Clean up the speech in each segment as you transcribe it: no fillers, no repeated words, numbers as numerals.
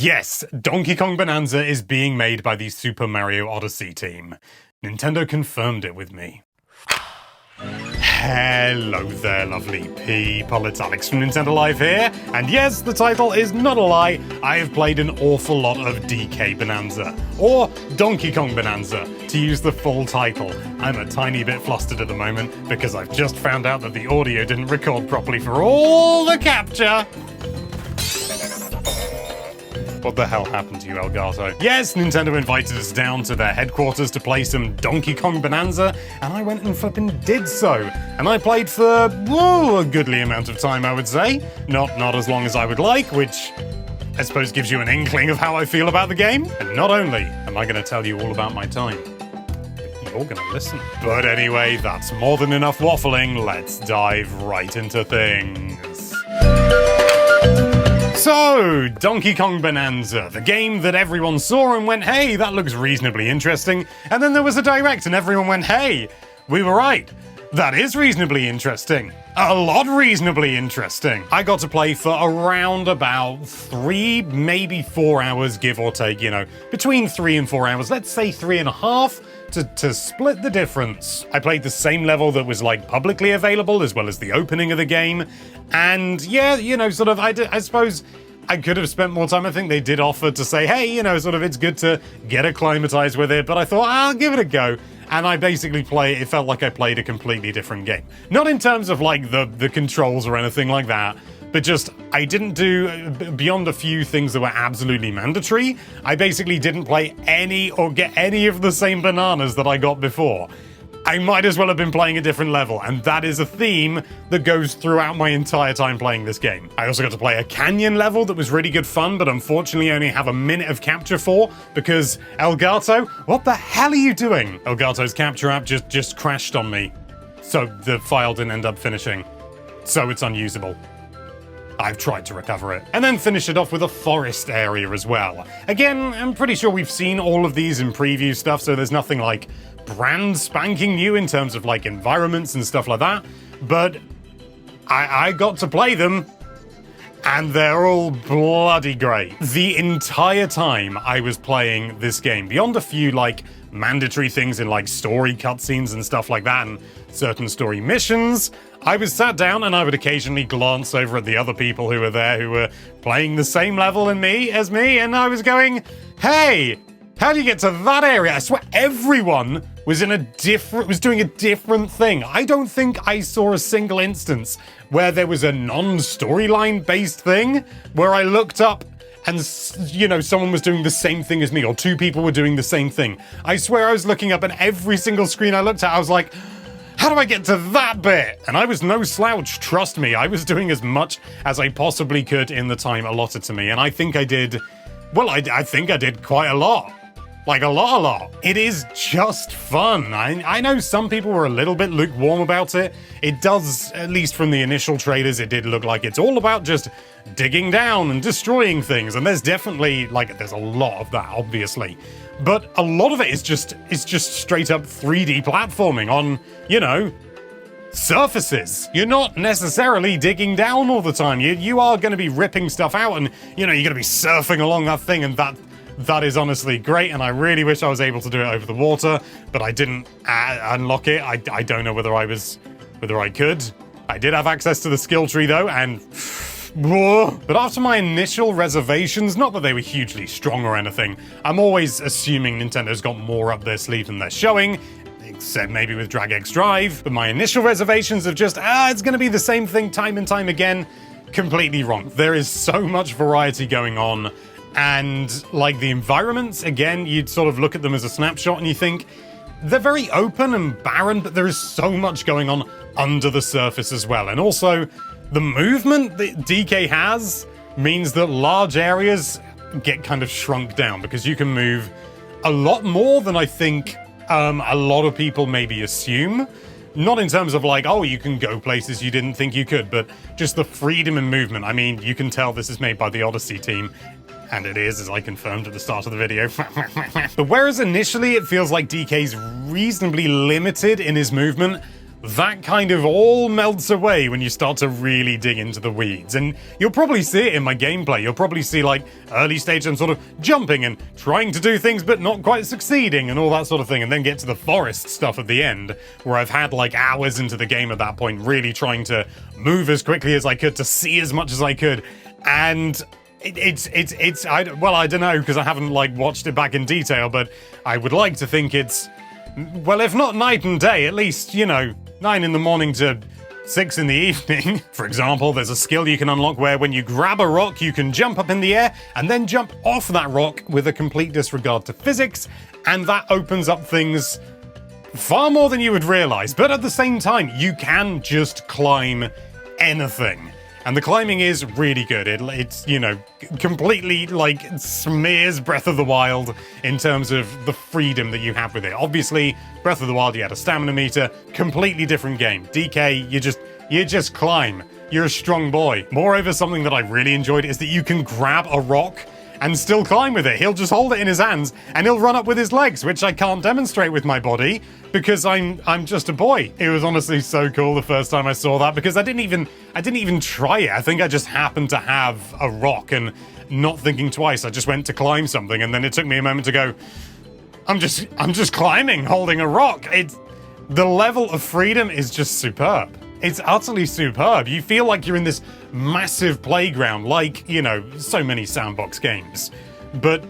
Yes, Donkey Kong Bonanza is being made by the Super Mario Odyssey team. Nintendo confirmed it with me. Hello there, lovely people. It's Alex from Nintendo Live here, and yes, the title is not a lie. I have played an awful lot of DK Bonanza, or Donkey Kong Bonanza, to use the full title. I'm a tiny bit flustered at the moment because I've just found out that the audio didn't record properly for all the capture. What the hell happened to you, Elgato? Yes, Nintendo invited us down to their headquarters to play some Donkey Kong Bonanza, and I went and flipping did so. And I played for, a goodly amount of time, I would say. Not as long as I would like, which I suppose gives you an inkling of how I feel about the game. And not only am I going to tell you all about my time, but you're going to listen. But anyway, that's more than enough waffling. Let's dive right into things. So, Donkey Kong Bonanza, the game that everyone saw and went, hey, that looks reasonably interesting. And then there was a direct and everyone went, hey, we were right. That is reasonably interesting. A lot reasonably interesting. I got to play for around about 3, maybe 4 hours, give or take, between 3 and 4 hours. Let's say 3.5 to split the difference. I played the same level that was publicly available as well as the opening of the game. And yeah, I suppose I could have spent more time. I think they did offer to say, hey, it's good to get acclimatized with it. But I thought, I'll give it a go. And I basically it felt like I played a completely different game. Not in terms of the controls or anything like that, but just I didn't do, beyond a few things that were absolutely mandatory, I basically didn't play any or get any of the same bananas that I got before. I might as well have been playing a different level, and that is a theme that goes throughout my entire time playing this game. I also got to play a canyon level that was really good fun, but unfortunately only have a minute of capture for, because Elgato, what the hell are you doing? Elgato's capture app just crashed on me, so the file didn't end up finishing, so it's unusable. I've tried to recover it. And then finish it off with a forest area as well. Again, I'm pretty sure we've seen all of these in preview stuff, so there's nothing brand spanking new in terms of environments and stuff like that, but I got to play them and they're all bloody great. The entire time I was playing this game, beyond a few mandatory things in story cutscenes and stuff like that and certain story missions, I was sat down and I would occasionally glance over at the other people who were there who were playing the same level as me, and I was going, hey, how do you get to that area? I swear everyone was doing a different thing. I don't think I saw a single instance where there was a non-storyline based thing where I looked up and, someone was doing the same thing as me, or two people were doing the same thing. I swear I was looking up and every single screen I looked at, I was like, how do I get to that bit? And I was no slouch, trust me. I was doing as much as I possibly could in the time allotted to me. And I think I did, I think I did quite a lot. A lot. It is just fun. I know some people were a little bit lukewarm about it. It does, at least from the initial trailers, it did look like it's all about just digging down and destroying things. And there's definitely, there's a lot of that, obviously. But a lot of it is just straight up 3D platforming on, surfaces. You're not necessarily digging down all the time. You are going to be ripping stuff out and, you're going to be surfing along that thing, and that is honestly great, and I really wish I was able to do it over the water, but I didn't unlock it. I don't know whether I could. I did have access to the skill tree though, and but after my initial reservations, not that they were hugely strong or anything, I'm always assuming Nintendo's got more up their sleeve than they're showing, except maybe with Drag X Drive, but my initial reservations of just, it's gonna be the same thing time and time again, completely wrong. There is so much variety going on. And the environments, again, you'd sort of look at them as a snapshot and you think they're very open and barren, but there is so much going on under the surface as well. And also, the movement that DK has means that large areas get kind of shrunk down because you can move a lot more than I think a lot of people maybe assume. Not in terms of you can go places you didn't think you could, but just the freedom in movement. I mean, you can tell this is made by the Odyssey team. And it is, as I confirmed at the start of the video. But whereas initially it feels like DK's reasonably limited in his movement, that kind of all melts away when you start to really dig into the weeds. And you'll probably see it in my gameplay. You'll probably see like early stage I'm sort of jumping and trying to do things but not quite succeeding and all that sort of thing, and then get to the forest stuff at the end where I've had like hours into the game at that point, really trying to move as quickly as I could, to see as much as I could. And I don't know, because I haven't like watched it back in detail, but I would like to think it's, well, if not night and day, at least, 9 in the morning to 6 in the evening. For example, there's a skill you can unlock where when you grab a rock, you can jump up in the air and then jump off that rock with a complete disregard to physics, and that opens up things far more than you would realize. But at the same time, you can just climb anything. And the climbing is really good. It's, completely, like, smears Breath of the Wild in terms of the freedom that you have with it. Obviously, Breath of the Wild, you had a stamina meter, completely different game. DK, you just climb. You're a strong boy. Moreover, something that I really enjoyed is that you can grab a rock and still climb with it. He'll just hold it in his hands and he'll run up with his legs, which I can't demonstrate with my body because I'm just a boy. It was honestly so cool the first time I saw that, because I didn't even try it. I think I just happened to have a rock, and not thinking twice, I just went to climb something, and then it took me a moment to go, I'm just climbing, holding a rock. The level of freedom is just superb. It's utterly superb. You feel like you're in this massive playground, like, so many sandbox games. But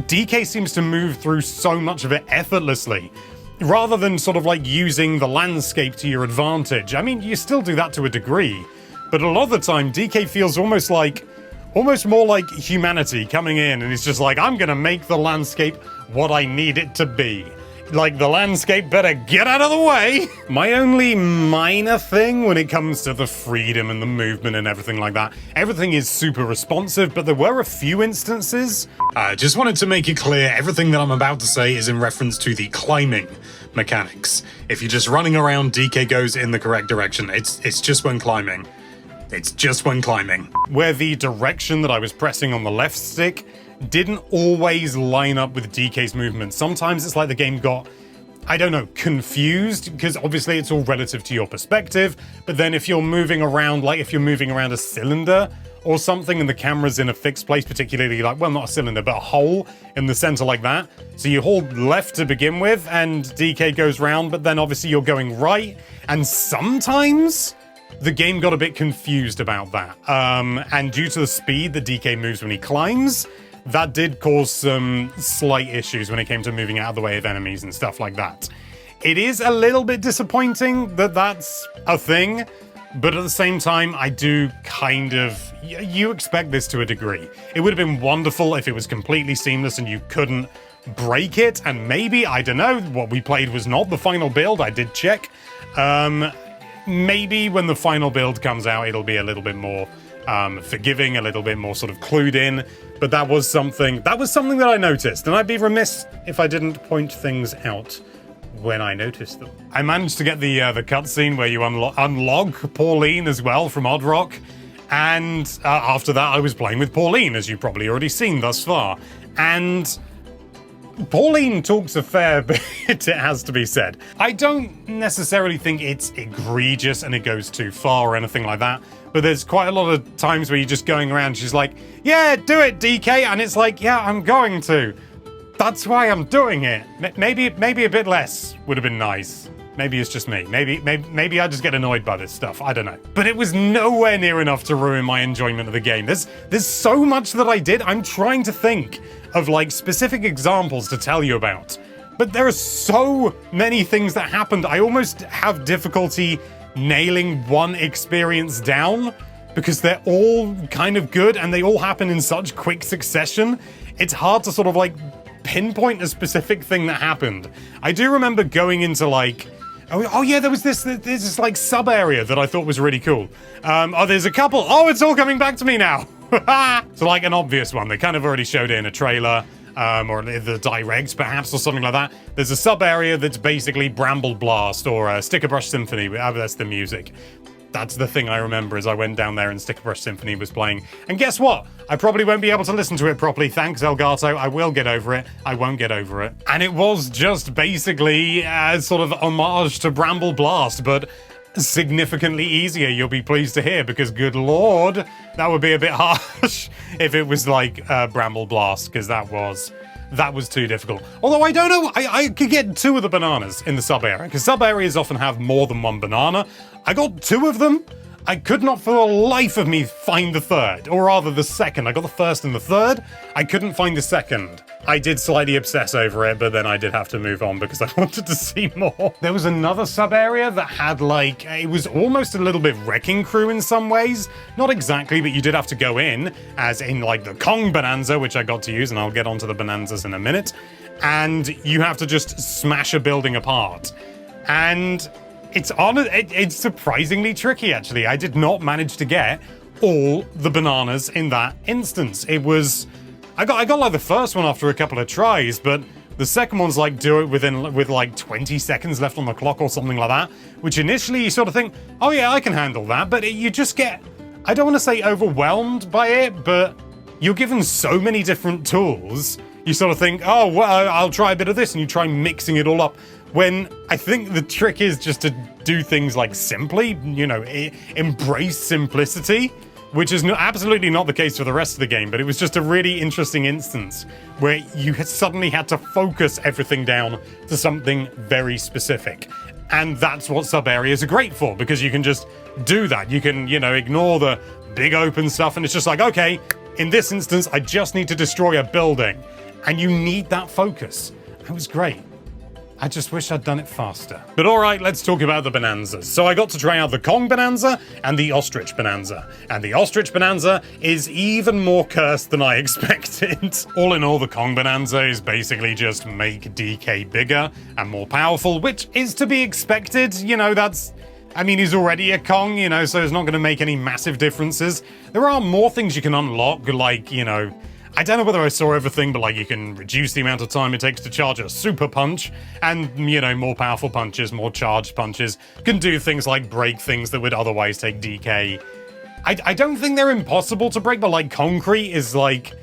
DK seems to move through so much of it effortlessly, rather than sort of like using the landscape to your advantage. I mean, you still do that to a degree, but a lot of the time, DK feels almost more like humanity coming in, and it's just like, I'm gonna make the landscape what I need it to be. Like, the landscape better get out of the way. My only minor thing when it comes to the freedom and the movement and everything like that, everything is super responsive, but there were a few instances. I just wanted to make it clear, everything that I'm about to say is in reference to the climbing mechanics. If you're just running around, DK goes in the correct direction. It's just when climbing. It's just when climbing. Where the direction that I was pressing on the left stick didn't always line up with DK's movement. Sometimes it's like the game got, I don't know, confused, because obviously it's all relative to your perspective, but then if you're moving around, like if you're moving around a cylinder or something and the camera's in a fixed place, particularly like, well, not a cylinder, but a hole in the center like that, so you hold left to begin with and DK goes round, but then obviously you're going right, and sometimes the game got a bit confused about that. And due to the speed that DK moves when he climbs, that did cause some slight issues when it came to moving out of the way of enemies and stuff like that. It is a little bit disappointing that that's a thing, but at the same time, I do kind of... You expect this to a degree. It would have been wonderful if it was completely seamless and you couldn't break it, and maybe, I don't know, what we played was not the final build, I did check. Maybe when the final build comes out, it'll be a little bit more forgiving, a little bit more sort of clued in, but that was something that I noticed, and I'd be remiss if I didn't point things out when I noticed them. I managed to get the cutscene where you unlock Pauline as well from Odd Rock, and after that I was playing with Pauline, as you've probably already seen thus far, and Pauline talks a fair bit, it has to be said. I don't necessarily think it's egregious and it goes too far or anything like that, but there's quite a lot of times where you're just going around, she's like, yeah, do it, DK, and it's like, yeah, I'm going to. That's why I'm doing it. Maybe a bit less would have been nice. Maybe it's just me. Maybe I just get annoyed by this stuff. I don't know. But it was nowhere near enough to ruin my enjoyment of the game. There's so much that I did. I'm trying to think of like specific examples to tell you about. But there are so many things that happened. I almost have difficulty nailing one experience down because they're all kind of good and they all happen in such quick succession. It's hard to sort of like pinpoint a specific thing that happened. I do remember going into like, oh yeah, there was this like sub area that I thought was really cool. Oh, there's a couple. Oh, it's all coming back to me now. So like an obvious one, they kind of already showed it in a trailer, or the direct perhaps, or something like that. There's a sub area that's basically Bramble Blast or Sticker Brush Symphony, that's the music. That's the thing I remember as I went down there and Sticker Brush Symphony was playing. And guess what? I probably won't be able to listen to it properly. Thanks, Elgato. I will get over it. I won't get over it. And it was just basically sort of homage to Bramble Blast, but significantly easier, you'll be pleased to hear, because good lord, that would be a bit harsh if it was like Bramble Blast, because that was too difficult. Although I don't know, I could get 2 of the bananas in the sub area, because sub areas often have more than 1 banana. I got 2 of them. I could not for the life of me find the 3rd, or rather the 2nd. I got the 1st and the 3rd. I couldn't find the 2nd. I did slightly obsess over it, but then I did have to move on because I wanted to see more. There was another sub area that had like, it was almost a little bit Wrecking Crew in some ways. Not exactly, but you did have to go in, as in like the Kong Bananza, which I got to use, and I'll get onto the Bananzas in a minute. And you have to just smash a building apart. And it's surprisingly tricky, actually. I did not manage to get all the bananas in that instance. It was... I got like the first one after a couple of tries, but the second one's like do it with like 20 seconds left on the clock or something like that, which initially you sort of think, oh yeah, I can handle that, but you just get, I don't want to say overwhelmed by it, but you're given so many different tools, you sort of think, oh, well, I'll try a bit of this, and you try mixing it all up. When I think the trick is just to do things like simply, you know, embrace simplicity, which is absolutely not the case for the rest of the game, but it was just a really interesting instance where you suddenly had to focus everything down to something very specific. And that's what sub-areas are great for, because you can just do that. You can, you know, ignore the big open stuff, and it's just like, okay, in this instance, I just need to destroy a building. And you need that focus. It was great. I just wish I'd done it faster. But alright, let's talk about the Bananzas. So I got to try out the Kong Bananza and the Ostrich Bananza. And the Ostrich Bananza is even more cursed than I expected. All in all, the Kong Bananza is basically just make DK bigger and more powerful, which is to be expected. You know, I mean, he's already a Kong, you know, so it's not going to make any massive differences. There are more things you can unlock, like, you know, I don't know whether I saw everything, but like you can reduce the amount of time it takes to charge a super punch, and, you know, more powerful punches, more charged punches, can do things like break things that would otherwise take DK. I don't think they're impossible to break, but like concrete is like,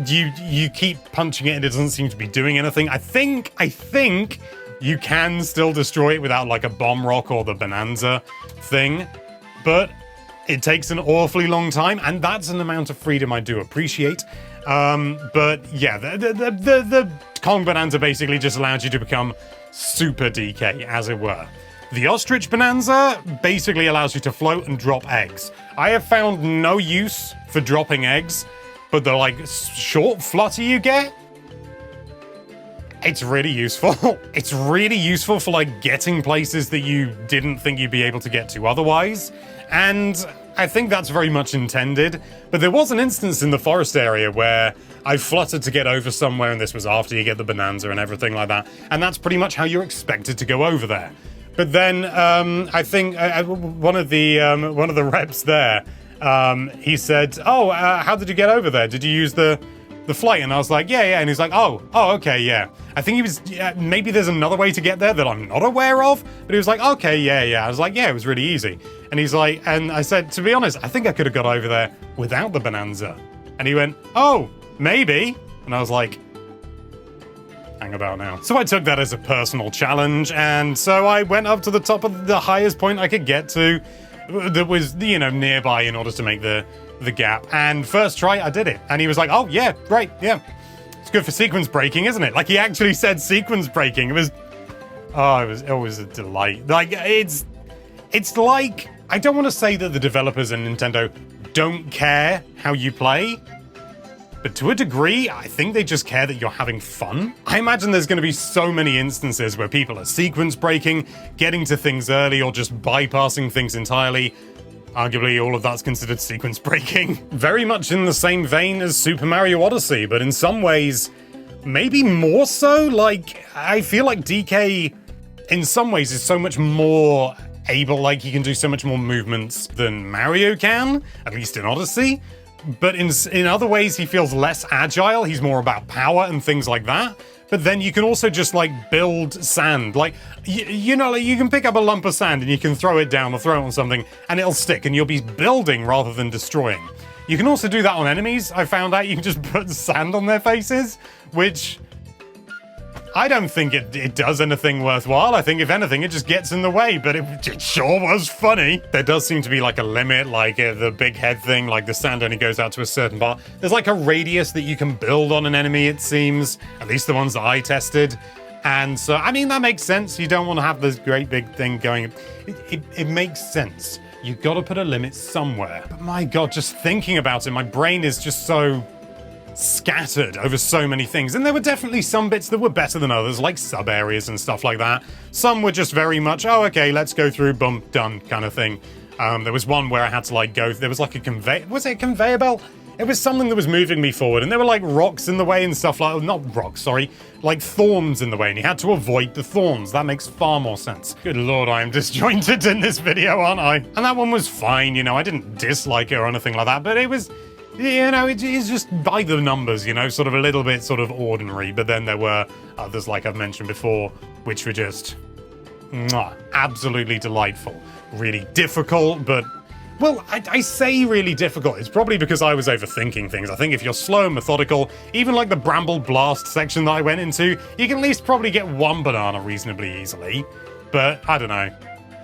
you keep punching it and it doesn't seem to be doing anything. I think you can still destroy it without like a bomb rock or the Bananza thing, but it takes an awfully long time, and that's an amount of freedom I do appreciate. But yeah, the Kong Bananza basically just allows you to become super DK, as it were. The Ostrich Bananza basically allows you to float and drop eggs. I have found no use for dropping eggs, but the like short flutter you get, it's really useful. It's really useful for like getting places that you didn't think you'd be able to get to otherwise. And I think that's very much intended. But there was an instance in the forest area where I fluttered to get over somewhere, and this was after you get the Bananza and everything like that. And that's pretty much how you're expected to go over there. But then I think one of the reps there, he said, "Oh, how did you get over there? Did you use the flight?" And I was like, yeah. And he's like, oh, okay, yeah. I think he was, maybe there's another way to get there that I'm not aware of. But he was like, okay, yeah. I was like, yeah, it was really easy. And he's like, and I said, to be honest, I think I could have got over there without the Bananza. And he went, oh, maybe. And I was like, hang about now. So I took that as a personal challenge. And so I went up to the top of the highest point I could get to that was, you know, nearby in order to make the gap. And first try, I did it. And he was like, oh, yeah, right, yeah. It's good for sequence breaking, isn't it? Like, he actually said sequence breaking. It was a delight. Like, it's like, I don't want to say that the developers in Nintendo don't care how you play, but to a degree, I think they just care that you're having fun. I imagine there's going to be so many instances where people are sequence breaking, getting to things early, or just bypassing things entirely. Arguably, all of that's considered sequence breaking. Very much in the same vein as Super Mario Odyssey, but in some ways, maybe more so. Like, I feel like DK, in some ways, is so much more able, like, he can do so much more movements than Mario can, at least in Odyssey. But in other ways, he feels less agile. He's more about power and things like that. But then you can also just like build sand. Like, you know, like you can pick up a lump of sand and you can throw it down or throw it on something and it'll stick and you'll be building rather than destroying. You can also do that on enemies. I found out you can just put sand on their faces, which I don't think it does anything worthwhile. I think if anything, it just gets in the way, but it sure was funny. There does seem to be like a limit, like the big head thing, like the sand only goes out to a certain part. There's like a radius that you can build on an enemy, it seems, at least the ones that I tested. And so, I mean, that makes sense. You don't want to have this great big thing going. It makes sense. You've got to put a limit somewhere. But my God, just thinking about it, my brain is just so scattered over so many things. And there were definitely some bits that were better than others, like sub areas and stuff like that. Some were just very much, oh, okay, let's go through, boom, done, kind of thing. There was one where I had to like go, there was like a was it a conveyor belt? It was something that was moving me forward, and there were like rocks in the way and stuff like, not rocks, sorry, like thorns in the way, and you had to avoid the thorns. That makes far more sense. Good Lord, I am disjointed in this video, aren't I? And that one was fine, you know, I didn't dislike it or anything like that, but it was, you know, it's just by the numbers, you know, sort of a little bit sort of ordinary. But then there were others, like I've mentioned before, which were just absolutely delightful. Really difficult, but, well, I say really difficult. It's probably because I was overthinking things. I think if you're slow and methodical, even like the Bramble Blast section that I went into, you can at least probably get one banana reasonably easily. But I don't know.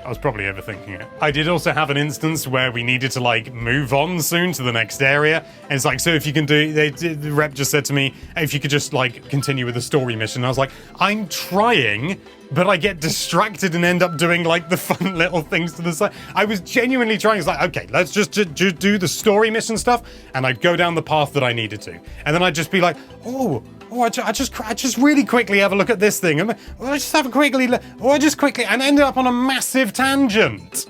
I was probably overthinking it. I did also have an instance where we needed to like move on soon to the next area. And it's like, so if you can do, the rep just said to me, if you could just like continue with the story mission. And I was like, I'm trying, but I get distracted and end up doing like the fun little things to the side. I was genuinely trying. It's like, okay, let's just do the story mission stuff. And I'd go down the path that I needed to. And then I'd just be like, I just really quickly have a look at this thing. I just have a quickly look. I just quickly, and ended up on a massive tangent.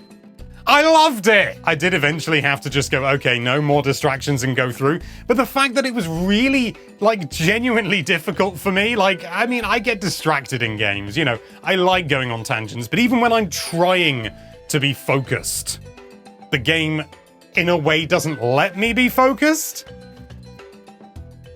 I loved it. I did eventually have to just go, okay, no more distractions and go through. But the fact that it was really, like, genuinely difficult for me, like, I mean, I get distracted in games, you know. I like going on tangents, but even when I'm trying to be focused, the game, in a way, doesn't let me be focused.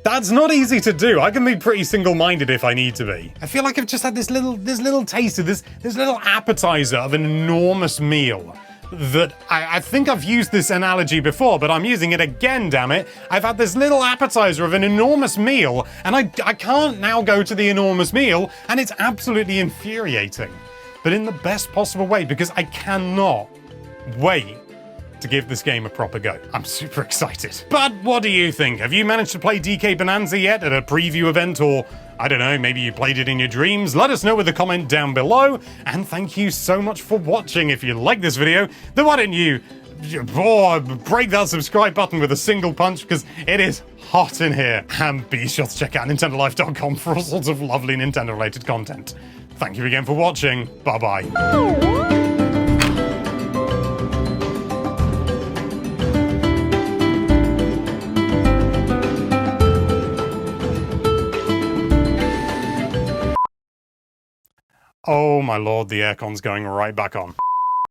That's not easy to do. I can be pretty single-minded if I need to be. I feel like I've just had this little taste of this little appetizer of an enormous meal that I think I've used this analogy before, but I'm using it again, damn it. I've had this little appetizer of an enormous meal, and I can't now go to the enormous meal, and it's absolutely infuriating. But in the best possible way, because I cannot wait to give this game a proper go. I'm super excited. But what do you think? Have you managed to play DK Bananza yet at a preview event, or I don't know, maybe you played it in your dreams? Let us know with a comment down below. And thank you so much for watching. If you like this video, then why don't you break that subscribe button with a single punch, because it is hot in here. And be sure to check out NintendoLife.com for all sorts of lovely Nintendo-related content. Thank you again for watching. Bye-bye. Oh my lord, the aircon's going right back on.